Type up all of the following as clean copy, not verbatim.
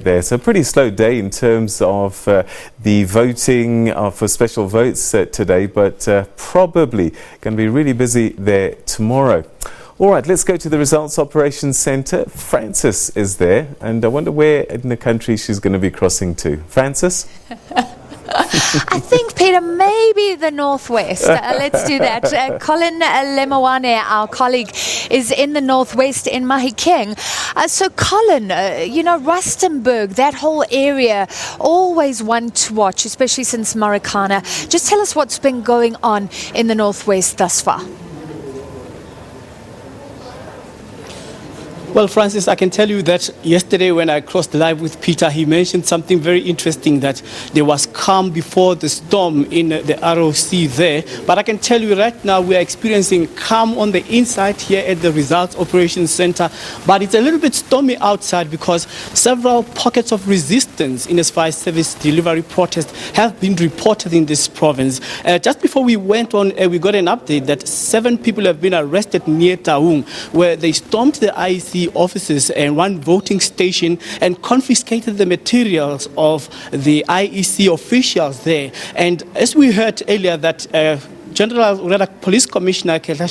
get there. So a pretty slow day in terms of the voting for special votes today, but probably going to be really busy there tomorrow. All right, let's go to the Results Operations Centre. Frances is there, and I wonder where in the country she's going to be crossing to. Frances? I think, Peter, maybe the northwest. Let's do that. Collen Lemawane, our colleague, is in the northwest in Mahikeng. So, Collen, Rustenburg, that whole area, always one to watch, especially since Marikana. Just tell us what's been going on in the northwest thus far. Well, Francis, I can tell you that yesterday when I crossed live with Peter, he mentioned something very interesting, that there was calm before the storm in the ROC there. But I can tell you right now we are experiencing calm on the inside here at the Results Operations Center. But it's a little bit stormy outside because several pockets of resistance in as far as service delivery protests have been reported in this province. Just before we went on, we got an update that 7 people have been arrested near Taung, where they stormed the IEC offices and one voting station and confiscated the materials of the IEC officials there. And as we heard earlier, that Police Commissioner General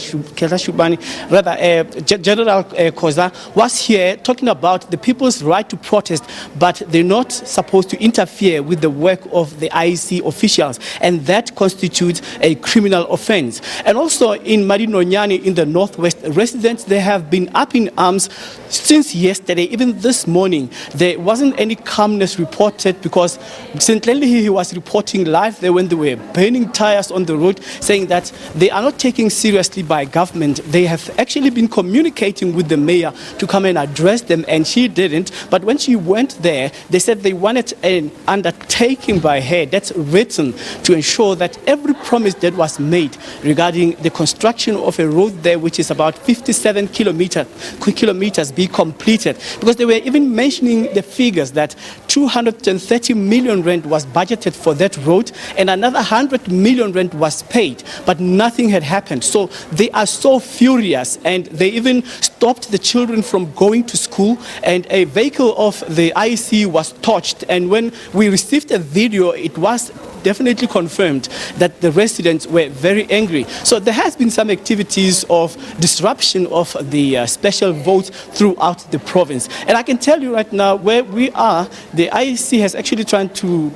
Koza was here talking about the people's right to protest, but they're not supposed to interfere with the work of the IEC officials, and that constitutes a criminal offense. And also in Marinonyani in the northwest, residents, they have been up in arms since yesterday. Even this morning, there wasn't any calmness reported because St. Lely was reporting live there when they were burning tires on the road, saying that they are not taken seriously by government. They have actually been communicating with the mayor to come and address them, and she didn't. But when she went there, they said they wanted an undertaking by her that's written to ensure that every promise that was made regarding the construction of a road there, which is about 57 kilometers, be completed. Because they were even mentioning the figures that 230 million rand was budgeted for that road and another 100 million rand was paid, but nothing had happened. So they are so furious, and they even stopped the children from going to school, and a vehicle of the IEC was torched. And when we received a video, it was definitely confirmed that the residents were very angry. So there has been some activities of disruption of the special votes throughout the province. And I can tell you right now where we are, the IEC has actually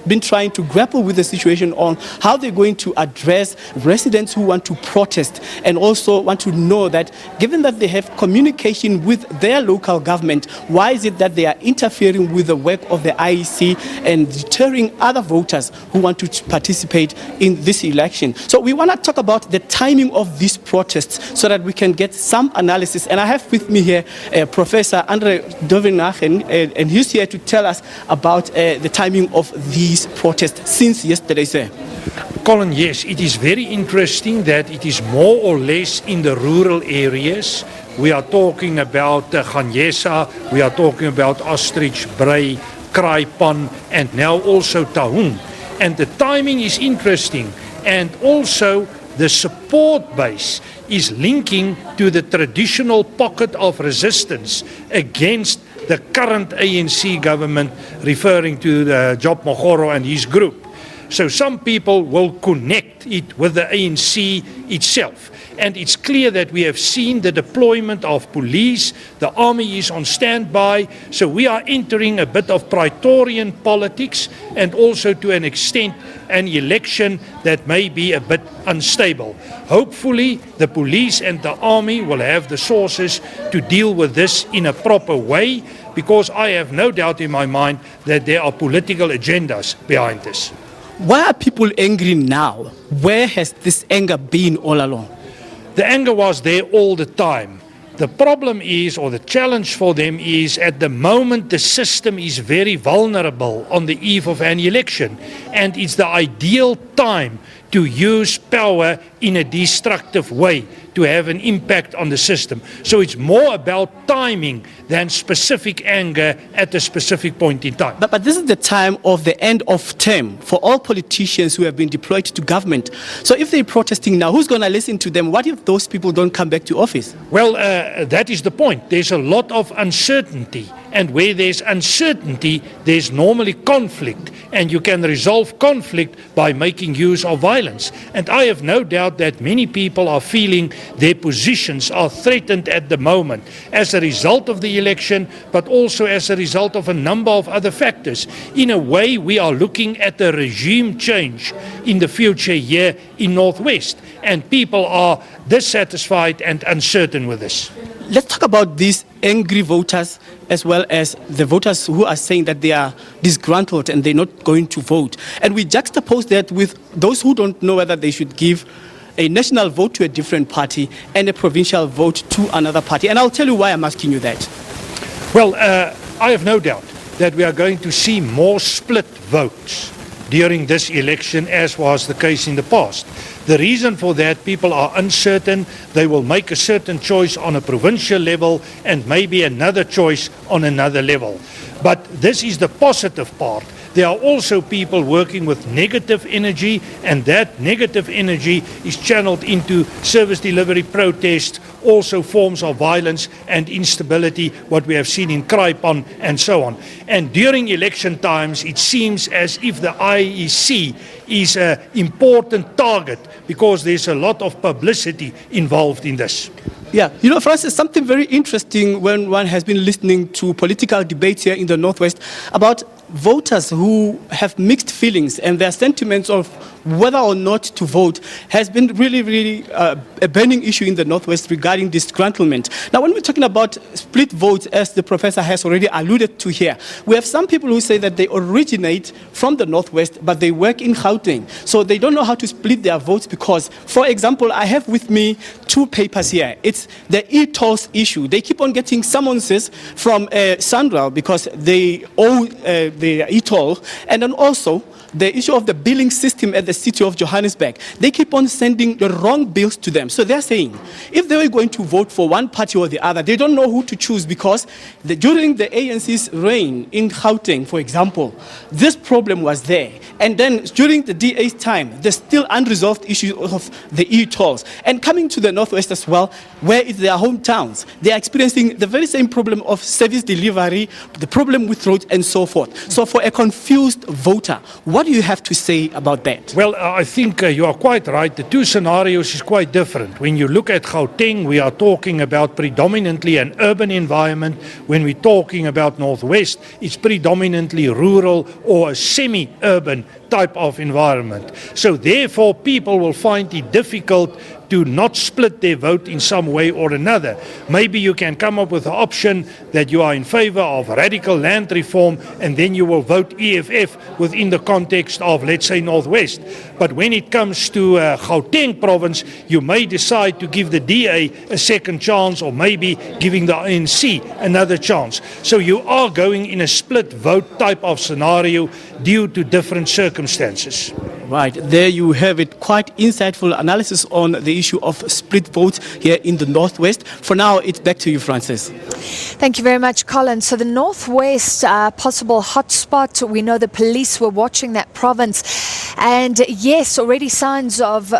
been trying to grapple with the situation on how they're going to address residents who want to protest, and also want to know that given that they have communication with their local government, why is it that they are interfering with the work of the IEC and deterring other voters who want to participate in this election? So we want to talk about the timing of these protests so that we can get some analysis. And I have with me here Professor Andre Dovenachen, and he's here to tell us about the timing of these protests since yesterday, sir. Colin, yes, it is very interesting that it is more or less in the rural areas. We are talking about Ganyesa, we are talking about Ostrich, Bray, Kraaipan, and now also Taung. And the timing is interesting, and also the support base is linking to the traditional pocket of resistance against the current ANC government, referring to Job Mogoro and his group. So some people will connect it with the ANC itself. And it's clear that we have seen the deployment of police, the army is on standby, so we are entering a bit of Praetorian politics, and also to an extent an election that may be a bit unstable. Hopefully the police and the army will have the sources to deal with this in a proper way, because I have no doubt in my mind that there are political agendas behind this. Why are people angry now? Where has this anger been all along? The anger was there all the time. The problem is, or the challenge for them is, at the moment the system is very vulnerable on the eve of an election, and it's the ideal time to use power in a destructive way to have an impact on the system. So it's more about timing than specific anger at a specific point in time. But this is the time of the end of term for all politicians who have been deployed to government. So if they're protesting now, who's going to listen to them? What if those people don't come back to office? Well, that is the point. There's a lot of uncertainty. And where there's uncertainty, there's normally conflict. And you can resolve conflict by making use of violence. And I have no doubt that many people are feeling their positions are threatened at the moment as a result of the election, but also as a result of a number of other factors. In a way, we are looking at a regime change in the future here in Northwest. And people are dissatisfied and uncertain with this. Let's talk about these angry voters as well as the voters who are saying that they are disgruntled and they're not going to vote. And we juxtapose that with those who don't know whether they should give a national vote to a different party and a provincial vote to another party. And I'll tell you why I'm asking you that. Well, I have no doubt that we are going to see more split votes during this election, as was the case in the past. The reason for that, people are uncertain. They will make a certain choice on a provincial level and maybe another choice on another level. But this is the positive part. There are also people working with negative energy, and that negative energy is channeled into service delivery protests, also forms of violence and instability, what we have seen in Kraipon and so on. And during election times, it seems as if the IEC is an important target because there's a lot of publicity involved in this. Yeah, you know, Francis, something very interesting when one has been listening to political debates here in the Northwest about voters who have mixed feelings, and their sentiments of whether or not to vote has been really a burning issue in the Northwest regarding disgruntlement. Now, when we're talking about split votes, as the professor has already alluded to here, we have some people who say that they originate from the Northwest, but they work in Gauteng. So they don't know how to split their votes because, for example, I have with me two papers here. It's the e-tolls issue. They keep on getting summonses from Sandra because they owe the e-toll, and then also the issue of the billing system at the city of Johannesburg. They keep on sending the wrong bills to them. So they're saying if they were going to vote for one party or the other, they don't know who to choose because during the ANC's reign in Gauteng, for example, this problem was there. And then during the DA's time, there's still unresolved issues of the e-tolls. And coming to the Northwest as well, where it's their hometowns, they are experiencing the very same problem of service delivery, the problem with roads and so forth. So for a confused voter, what do you have to say about that? Well, I think you are quite right. The two scenarios is quite different. When you look at Gauteng, we are talking about predominantly an urban environment. When we're talking about Northwest, it's predominantly rural or a semi-urban type of environment. So therefore, people will find it difficult to not split their vote in some way or another. Maybe you can come up with an option that you are in favor of radical land reform and then you will vote EFF within the context of, let's say, Northwest. But when it comes to Gauteng province, you may decide to give the DA a second chance or maybe giving the ANC another chance. So you are going in a split vote type of scenario due to different circumstances. Right, there you have it. Quite insightful analysis on the issue of split votes here in the Northwest. For now, it's back to you, Francis. Thank you very much, Colin. So the Northwest, possible hotspot. We know the police were watching that province. And yes, already signs of